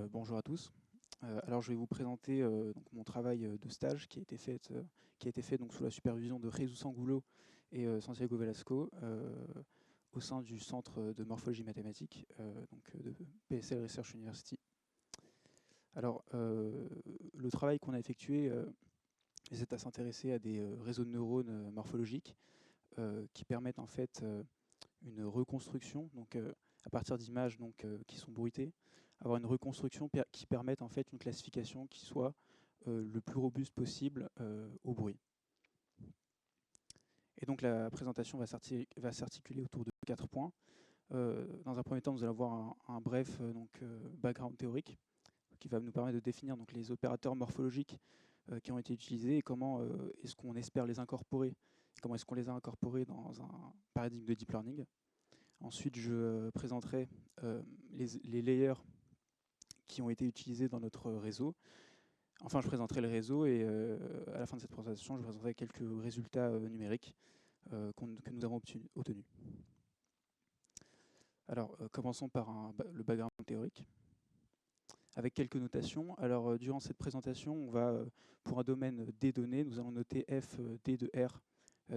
Bonjour à tous. Alors je vais vous présenter donc mon travail de stage qui a été fait donc sous la supervision de Jesus Angulo et Santiago Velasco au sein du Centre de morphologie mathématique de PSL Research University. Alors le travail qu'on a effectué c'est à s'intéresser à des réseaux de neurones morphologiques qui permettent en fait une reconstruction, donc à partir d'images qui sont bruitées, avoir une reconstruction qui permette en fait une classification qui soit le plus robuste possible au bruit. Et donc la présentation va s'articuler autour de 4 points. Dans un premier temps, nous allons voir un bref background théorique qui va nous permettre de définir donc, les opérateurs morphologiques qui ont été utilisés et comment est-ce qu'on espère les incorporer, comment est-ce qu'on les a incorporés dans un paradigme de deep learning. Ensuite, je présenterai les layers qui ont été utilisés dans notre réseau. Enfin, je présenterai le réseau et à la fin de cette présentation, je présenterai quelques résultats numériques que nous avons obtenus. Alors, commençons par le background théorique, avec quelques notations. Alors, durant cette présentation, on va, pour un domaine des données, nous allons noter f d de r,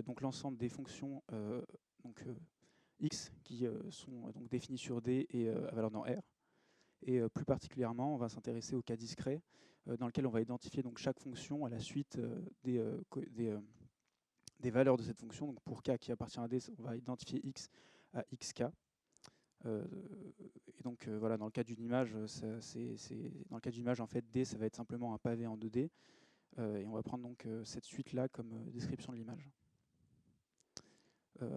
donc l'ensemble des fonctions x qui sont donc définies sur d et à valeur dans r. Et plus particulièrement, on va s'intéresser au cas discret, dans lequel on va identifier donc chaque fonction à la suite des valeurs de cette fonction. Donc pour k qui appartient à d, on va identifier x à xk. Et donc voilà, dans le cas d'une image, dans le cas d'une image, en fait, d, ça va être simplement un pavé en 2D. Et on va prendre donc cette suite-là comme description de l'image.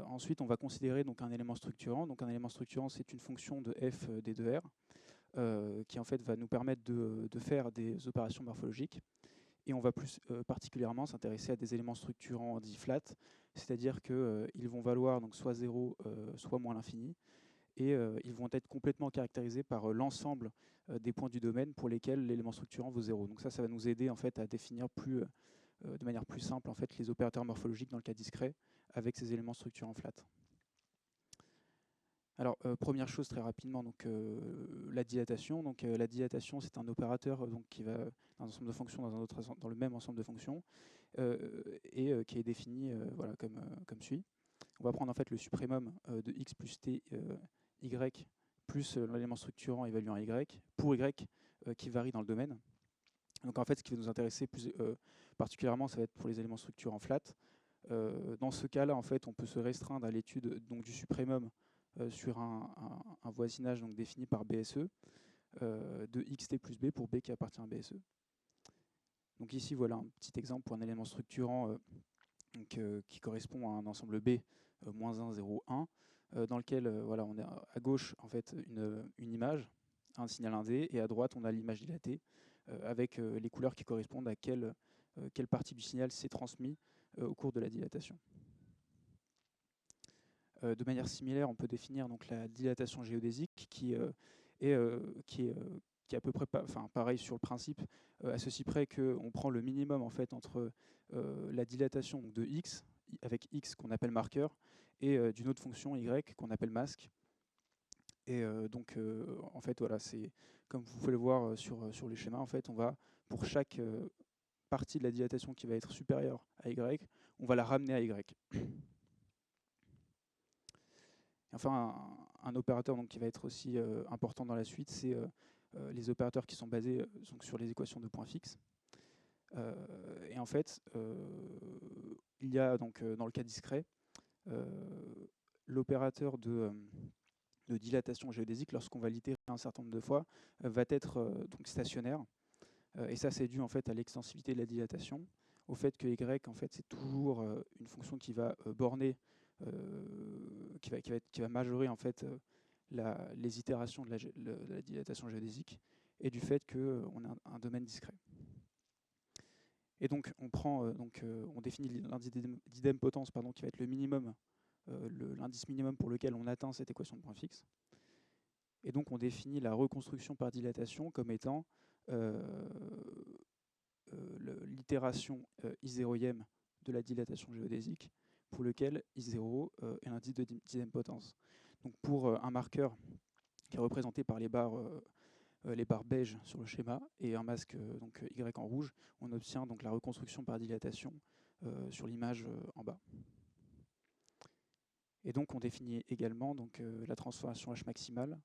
Ensuite, on va considérer donc un élément structurant. Donc un élément structurant, c'est une fonction de f d de r qui en fait va nous permettre de faire des opérations morphologiques. Et on va plus particulièrement s'intéresser à des éléments structurants dits flat, c'est-à-dire qu'ils vont valoir donc soit 0, soit moins l'infini, et ils vont être complètement caractérisés par l'ensemble des points du domaine pour lesquels l'élément structurant vaut 0. Donc ça va nous aider en fait à définir de manière plus simple en fait, les opérateurs morphologiques dans le cas discret avec ces éléments structurants flat. Alors, première chose très rapidement, donc, la dilatation. Donc, la dilatation, c'est un opérateur qui va dans un ensemble de fonctions, dans le même ensemble de fonctions, et qui est défini voilà, comme suit. On va prendre en fait le suprémum de x plus t y plus l'élément structurant évaluant y pour y qui varie dans le domaine. Donc en fait, ce qui va nous intéresser plus particulièrement, ça va être pour les éléments structurants flat. Dans ce cas-là, en fait, on peut se restreindre à l'étude du suprémum sur un voisinage donc, défini par BSE de xt plus b pour b qui appartient à BSE. Donc ici, voilà un petit exemple pour un élément structurant qui correspond à un ensemble B moins 1, 0, 1, dans lequel voilà, on a à gauche en fait, une image, un signal 1D, et à droite, on a l'image dilatée, avec les couleurs qui correspondent à quelle partie du signal s'est transmis au cours de la dilatation. De manière similaire, on peut définir donc, la dilatation géodésique qui est à peu près pareil sur le principe, à ceci près qu'on prend le minimum en fait, entre la dilatation de x, avec x qu'on appelle marqueur, et d'une autre fonction y qu'on appelle masque. Et donc, en fait, voilà, c'est comme vous pouvez le voir sur les schémas, en fait, on va, pour chaque partie de la dilatation qui va être supérieure à y, on va la ramener à y. Et enfin, un opérateur donc, qui va être aussi important dans la suite, c'est les opérateurs qui sont basés donc, sur les équations de points fixes. Et en fait, il y a donc, dans le cas discret, l'opérateur de dilatation géodésique, lorsqu'on va l'itérer un certain nombre de fois, va être donc stationnaire. Et ça, c'est dû en fait, à l'extensivité de la dilatation, au fait que y, en fait, c'est toujours une fonction qui va borner, qui va majorer en fait, les itérations de la dilatation géodésique, et du fait qu'on a un domaine discret. Et donc, on définit l'indice d'idempotence qui va être le minimum, l'indice minimum pour lequel on atteint cette équation de point fixe. Et donc, on définit la reconstruction par dilatation comme étant l'itération I0e de la dilatation géodésique, pour lequel I0 est l'indice d'idempotence. Donc, pour un marqueur qui est représenté par les barres les barres beige sur le schéma et un masque donc Y en rouge, on obtient donc la reconstruction par dilatation sur l'image en bas. Et donc on définit également donc, la transformation H maximale,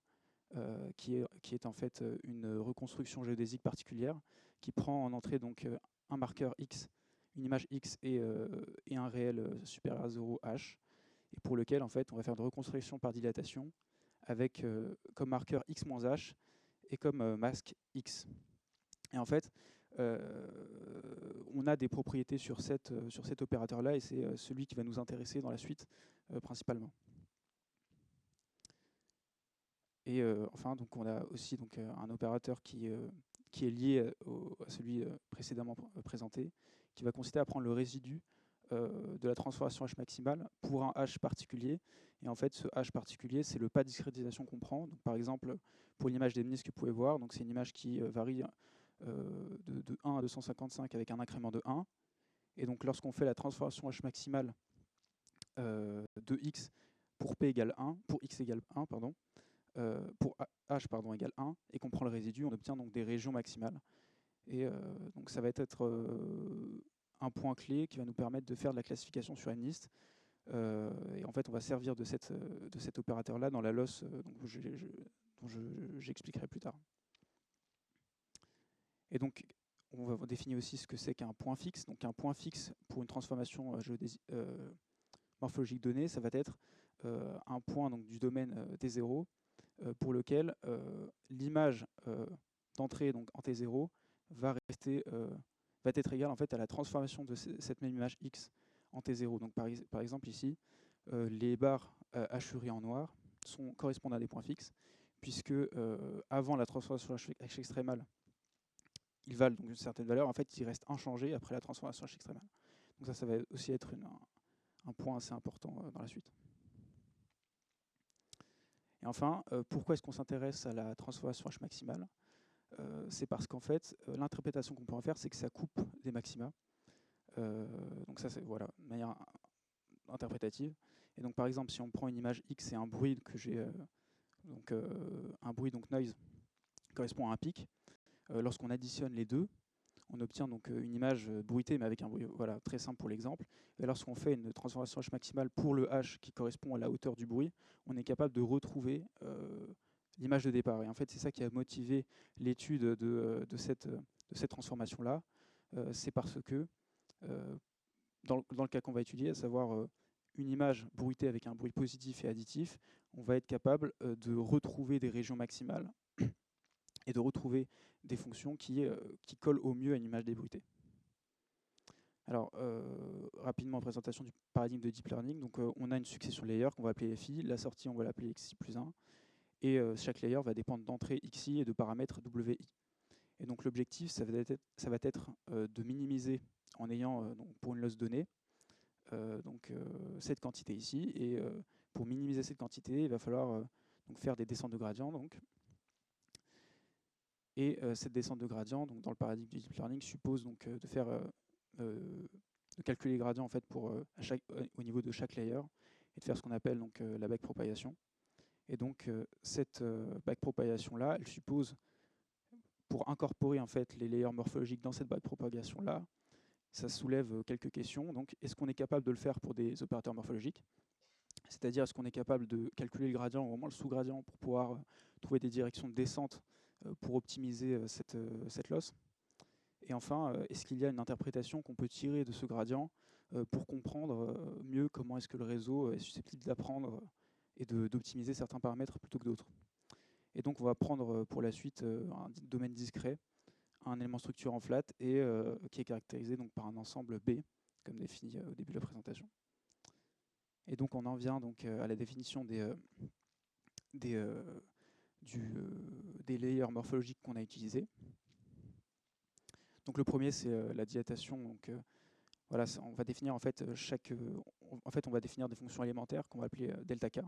qui est en fait une reconstruction géodésique particulière qui prend en entrée donc, un marqueur X, une image X et un réel supérieur à 0 H, et pour lequel en fait, on va faire une reconstruction par dilatation avec comme marqueur X moins H et comme masque X. Et en fait, on a des propriétés sur cet opérateur-là, et c'est celui qui va nous intéresser dans la suite principalement. Et enfin, donc, on a aussi donc, un opérateur qui est lié à celui précédemment présenté, qui va consister à prendre le résidu de la transformation H maximale pour un H particulier. Et en fait, ce H particulier, c'est le pas de discrétisation qu'on prend. Donc, par exemple, pour l'image des ménisques que vous pouvez voir, c'est une image qui varie de 1 à 255 avec un incrément de 1. Et donc, lorsqu'on fait la transformation H maximale de x pour p égale 1, pour x égale 1, pardon, pour h égale 1, et qu'on prend le résidu, on obtient donc des régions maximales. Et donc ça va être un point clé qui va nous permettre de faire de la classification sur une liste. Et en fait, on va servir de cet opérateur-là dans la loss dont j'expliquerai plus tard. Et donc, on va définir aussi ce que c'est qu'un point fixe. Donc, un point fixe pour une transformation morphologique donnée, ça va être un point donc, du domaine T0 pour lequel l'image d'entrée donc, en T0 va être égale en fait, à la transformation de cette même image X en T0. Donc, par exemple, ici, les barres hachuries en noir correspondent à des points fixes, puisque avant la transformation H extrémale, ils valent donc une certaine valeur. En fait, ils restent inchangés après la transformation H extrémale. Donc ça va aussi être un point assez important dans la suite. Et enfin, pourquoi est-ce qu'on s'intéresse à la transformation H maximale ? C'est parce qu'en fait, l'interprétation qu'on peut en faire, c'est que ça coupe des maxima. Donc ça, c'est voilà, de manière interprétative. Et donc, par exemple, si on prend une image X et un bruit que j'ai, un bruit donc noise correspond à un pic. Lorsqu'on additionne les deux, on obtient donc une image bruitée, mais avec un bruit voilà, très simple pour l'exemple. Et lorsqu'on fait une transformation H maximale pour le H qui correspond à la hauteur du bruit, on est capable de retrouver l'image de départ. Et en fait, c'est ça qui a motivé l'étude de cette transformation-là. C'est parce que, dans le cas qu'on va étudier, à savoir une image bruitée avec un bruit positif et additif, on va être capable de retrouver des régions maximales et de retrouver des fonctions qui collent au mieux à une image débruitée. Alors, rapidement, présentation du paradigme de Deep Learning. Donc, on a une succession de layers qu'on va appeler FI. La sortie, on va l'appeler XI plus 1. Et chaque layer va dépendre d'entrée XI et de paramètres WI. Et donc, l'objectif, ça va être de minimiser en ayant, donc, pour une loss donnée, cette quantité ici. Et pour minimiser cette quantité, il va falloir donc faire des descentes de gradient. Donc. Et cette descente de gradient, donc dans le paradigme du deep learning, suppose donc de calculer les gradients en fait au niveau de chaque layer et de faire ce qu'on appelle donc la backpropagation. Et donc cette backpropagation là, elle suppose, pour incorporer en fait les layers morphologiques dans cette backpropagation là, ça soulève quelques questions. Donc, est-ce qu'on est capable de le faire pour des opérateurs morphologiques ? C'est-à-dire, est-ce qu'on est capable de calculer le gradient ou au moins le sous-gradient pour pouvoir trouver des directions de descente pour optimiser cette loss? Et enfin, est-ce qu'il y a une interprétation qu'on peut tirer de ce gradient pour comprendre mieux comment est-ce que le réseau est susceptible d'apprendre et d'optimiser certains paramètres plutôt que d'autres? Et donc, on va prendre pour la suite un domaine discret, un élément structurant flat et qui est caractérisé donc par un ensemble B, comme défini au début de la présentation. Et donc, on en vient donc à la définition des layers morphologiques qu'on a utilisés. Donc le premier, c'est la dilatation. Donc voilà, on va définir en fait on va définir des fonctions élémentaires qu'on va appeler delta k,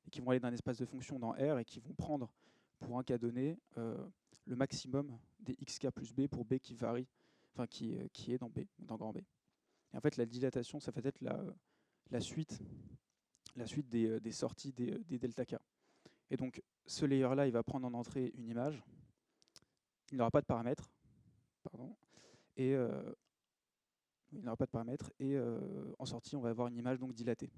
et qui vont aller d'un espace de fonctions dans R et qui vont prendre pour un cas donné le maximum des xk plus b pour b qui varie, enfin qui est dans B, dans grand B. Et en fait, la dilatation, ça va être la suite des sorties des delta k. Et donc, ce layer-là, il va prendre en entrée une image il n'aura pas de paramètres, pardon, et il n'aura pas de paramètres, et en sortie, on va avoir une image donc dilatée.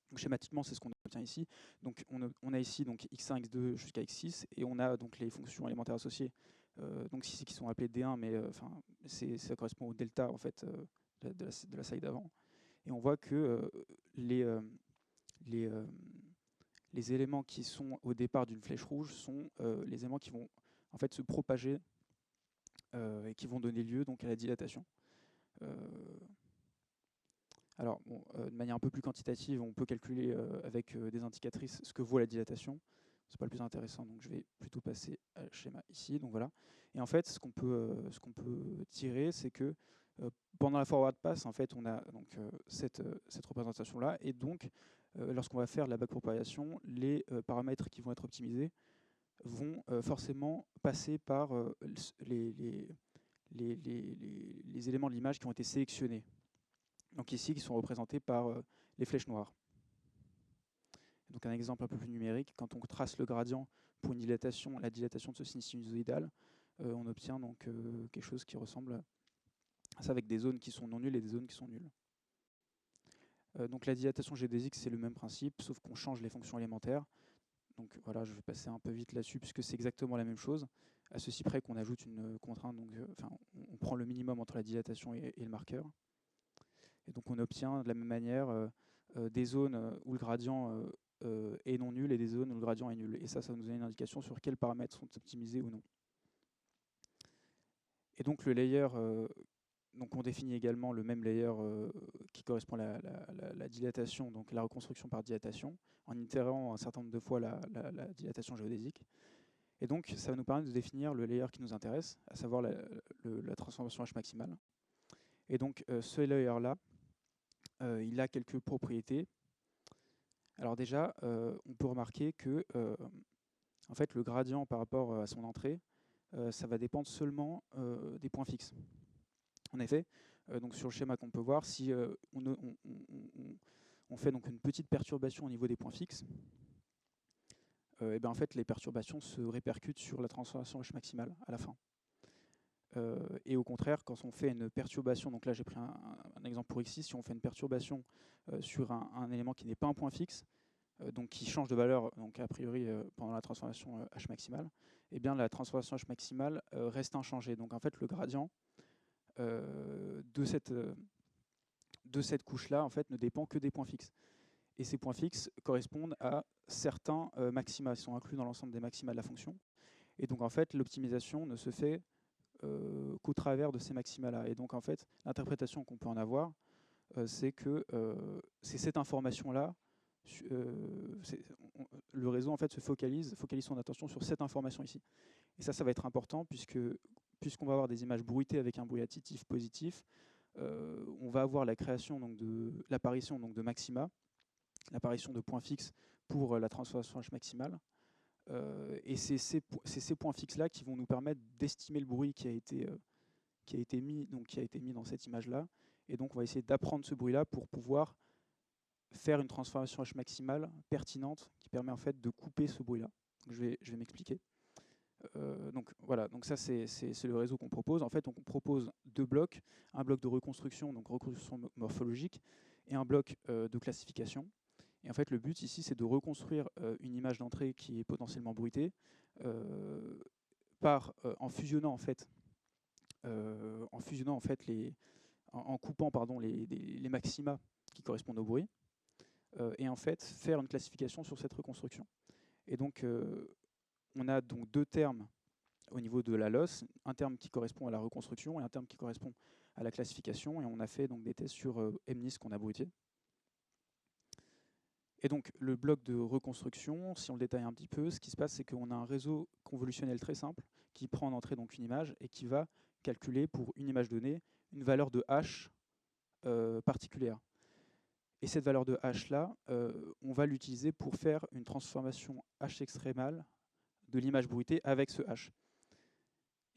Donc, schématiquement, c'est ce qu'on obtient ici. Donc, on a ici donc, x1, x2 jusqu'à x6, et on a donc les fonctions élémentaires associées, donc ici qui sont appelées D1, mais ça correspond au delta en fait, de la slide d'avant. Et on voit que les éléments qui sont au départ d'une flèche rouge sont les éléments qui vont en fait se propager et qui vont donner lieu donc à la dilatation. Alors, bon, de manière un peu plus quantitative, on peut calculer avec des indicatrices ce que vaut la dilatation. C'est pas le plus intéressant, donc je vais plutôt passer à le schéma ici. Donc voilà. Et en fait, ce qu'on peut tirer, c'est que pendant la forward pass, en fait, on a donc cette représentation-là, et donc lorsqu'on va faire la backpropagation, les paramètres qui vont être optimisés vont forcément passer par les éléments de l'image qui ont été sélectionnés. Donc ici, qui sont représentés par les flèches noires. Donc un exemple un peu plus numérique, quand on trace le gradient pour une dilatation, la dilatation de ce signe sinusoïdal, on obtient donc quelque chose qui ressemble à ça, avec des zones qui sont non nulles et des zones qui sont nulles. Donc la dilatation géodésique, c'est le même principe, sauf qu'on change les fonctions élémentaires. Donc voilà, je vais passer un peu vite là-dessus, puisque c'est exactement la même chose, à ceci près qu'on ajoute une contrainte, donc on prend le minimum entre la dilatation et le marqueur. Et donc on obtient de la même manière des zones où le gradient est non nul et des zones où le gradient est nul. Et ça nous donne une indication sur quels paramètres sont optimisés ou non. Et donc le layer, donc on définit également le même layer qui correspond à la dilatation, donc la reconstruction par dilatation, en itérant un certain nombre de fois la dilatation géodésique. Et donc ça va nous permettre de définir le layer qui nous intéresse, à savoir la transformation H maximale. Et donc ce layer-là, il a quelques propriétés. Alors déjà, on peut remarquer que en fait, le gradient par rapport à son entrée, ça va dépendre seulement des points fixes. En effet, donc sur le schéma qu'on peut voir, si on fait donc une petite perturbation au niveau des points fixes, et bien en fait, les perturbations se répercutent sur la transformation H maximale à la fin. Et au contraire, quand on fait une perturbation, donc là j'ai pris un exemple pour x6, si on fait une perturbation sur un élément qui n'est pas un point fixe, donc qui change de valeur donc a priori pendant la transformation H maximale, eh bien la transformation H maximale reste inchangée. Donc en fait le gradient de cette couche-là en fait, ne dépend que des points fixes. Et ces points fixes correspondent à certains maxima, ils sont inclus dans l'ensemble des maxima de la fonction. Et donc en fait l'optimisation ne se fait qu'au travers de ces maxima-là. Et donc en fait l'interprétation qu'on peut en avoir, c'est que c'est cette information-là, le réseau en fait se focalise son attention sur cette information ici. Et ça va être important puisqu'on va avoir des images bruitées avec un bruit additif positif, on va avoir la création donc l'apparition donc de maxima, l'apparition de points fixes pour la transformation H maximale. Et c'est ces points fixes-là qui vont nous permettre d'estimer le bruit qui a été mis dans cette image-là. Et donc on va essayer d'apprendre ce bruit-là pour pouvoir faire une transformation H maximale pertinente qui permet en fait de couper ce bruit-là. Je vais m'expliquer. Donc voilà, donc ça c'est le réseau qu'on propose. En fait, on propose deux blocs, un bloc de reconstruction, donc reconstruction morphologique, et un bloc de classification. Et en fait, le but ici, c'est de reconstruire une image d'entrée qui est potentiellement bruitée en fusionnant en fait, en coupant pardon les maxima qui correspondent au bruit, et en fait faire une classification sur cette reconstruction. Et donc on a donc deux termes au niveau de la loss, un terme qui correspond à la reconstruction et un terme qui correspond à la classification, et on a fait donc des tests sur MNIST qu'on a bruité. Et donc le bloc de reconstruction, si on le détaille un petit peu, ce qui se passe, c'est qu'on a un réseau convolutionnel très simple qui prend en entrée donc une image et qui va calculer pour une image donnée une valeur de H particulière. Et cette valeur de H là, on va l'utiliser pour faire une transformation H extrémale de l'image bruitée avec ce H.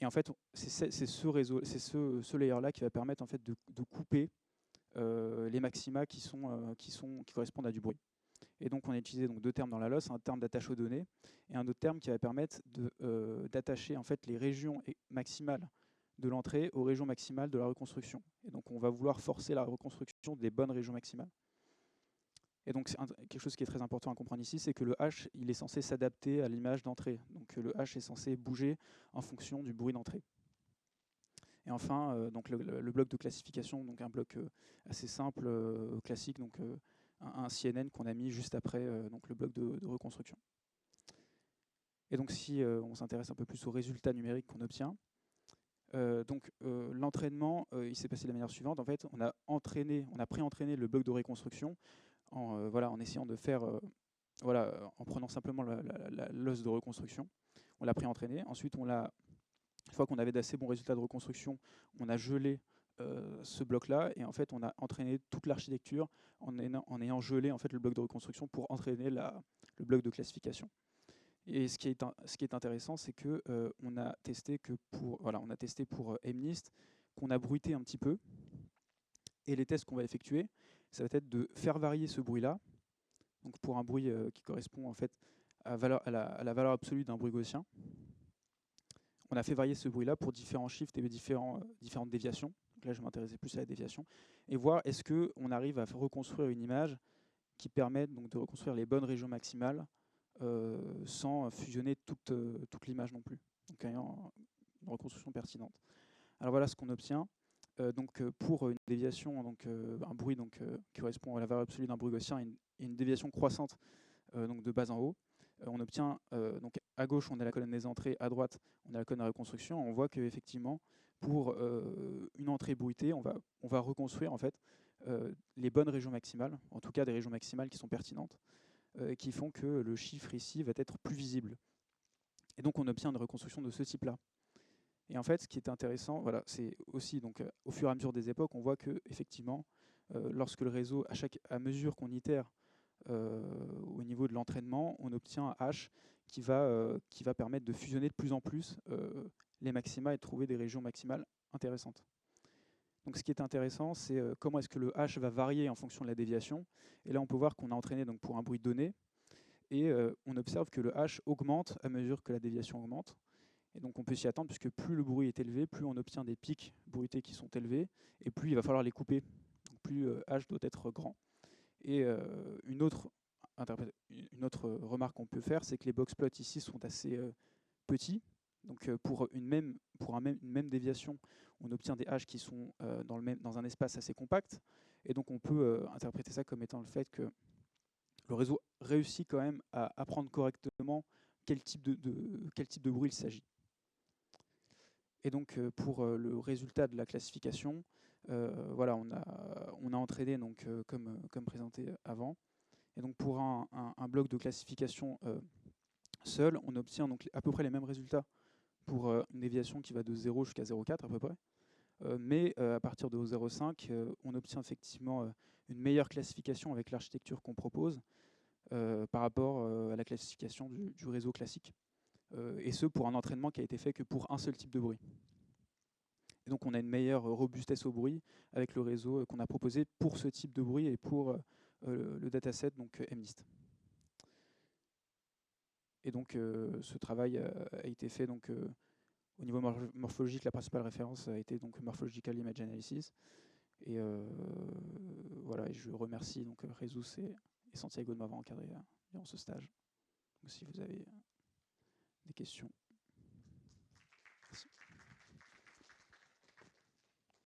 Et en fait, c'est ce réseau, c'est ce layer là qui va permettre en fait de couper les maxima qui correspondent à du bruit. Et donc on a utilisé donc deux termes dans la LOS, un terme d'attache aux données et un autre terme qui va permettre d'attacher en fait les régions maximales de l'entrée aux régions maximales de la reconstruction. Et donc on va vouloir forcer la reconstruction des bonnes régions maximales. Et donc quelque chose qui est très important à comprendre ici, c'est que le hash, il est censé s'adapter à l'image d'entrée. Donc le hash est censé bouger en fonction du bruit d'entrée. Et enfin, donc le bloc de classification, donc un bloc assez simple, classique, donc un CNN qu'on a mis juste après donc le bloc de reconstruction. Et donc si on s'intéresse un peu plus aux résultats numériques qu'on obtient, l'entraînement, il s'est passé de la manière suivante. En fait, on a pré-entraîné le bloc de reconstruction en essayant de faire, en prenant simplement l'os de reconstruction. On l'a pré-entraîné. Ensuite, une fois qu'on avait d'assez bons résultats de reconstruction, on a gelé ce bloc-là et en fait, on a entraîné toute l'architecture en ayant gelé en fait le bloc de reconstruction pour entraîner le bloc de classification. Et ce qui est intéressant, c'est que on a testé pour MNIST, qu'on a bruité un petit peu. Et les tests qu'on va effectuer, ça va être de faire varier ce bruit-là, donc pour un bruit qui correspond en fait à la valeur absolue d'un bruit gaussien. On a fait varier ce bruit-là pour différents shifts et différentes déviations. Donc là, je m'intéressais plus à la déviation. Et voir est-ce qu'on arrive à reconstruire une image qui permette donc de reconstruire les bonnes régions maximales sans fusionner toute l'image non plus, donc ayant une reconstruction pertinente. Alors voilà ce qu'on obtient. Pour une déviation, un bruit qui correspond à la valeur absolue d'un bruit gaussien et une déviation croissante de bas en haut, on obtient, donc à gauche on a la colonne des entrées, à droite on a la colonne de reconstruction. On voit qu'effectivement pour une entrée bruitée, on va reconstruire en fait les bonnes régions maximales, en tout cas des régions maximales qui sont pertinentes, qui font que le chiffre ici va être plus visible. Et donc on obtient une reconstruction de ce type-là. Et en fait, ce qui est intéressant, c'est aussi donc au fur et à mesure des époques, on voit que effectivement, lorsque le réseau, à mesure qu'on itère au niveau de l'entraînement, on obtient un hash qui va permettre de fusionner de plus en plus les maxima et de trouver des régions maximales intéressantes. Donc ce qui est intéressant, c'est comment est-ce que le hash va varier en fonction de la déviation. Et là, on peut voir qu'on a entraîné donc, pour un bruit donné, et on observe que le hash augmente à mesure que la déviation augmente. Et donc on peut s'y attendre, puisque plus le bruit est élevé, plus on obtient des pics bruités qui sont élevés, et plus il va falloir les couper. Donc plus H doit être grand. Et une autre remarque qu'on peut faire, c'est que les boxplots ici sont assez petits. Donc pour une même déviation, on obtient des H qui sont dans un espace assez compact. Et donc on peut interpréter ça comme étant le fait que le réseau réussit quand même à apprendre correctement quel type de bruit il s'agit. Et donc pour le résultat de la classification, on a entraîné comme présenté avant. Et donc pour un bloc de classification seul, on obtient donc à peu près les mêmes résultats pour une déviation qui va de 0 jusqu'à 0,4 à peu près. Mais à partir de 0,5, on obtient effectivement une meilleure classification avec l'architecture qu'on propose par rapport à la classification du réseau classique. Et ce, pour un entraînement qui a été fait que pour un seul type de bruit. Et donc on a une meilleure robustesse au bruit avec le réseau qu'on a proposé pour ce type de bruit et pour le dataset, donc MNIST. Et donc ce travail a été fait au niveau morphologique. La principale référence a été donc Morphological Image Analysis. Et et je remercie donc Jesus et Santiago de m'avoir encadré durant ce stage. Donc, si vous avez des questions.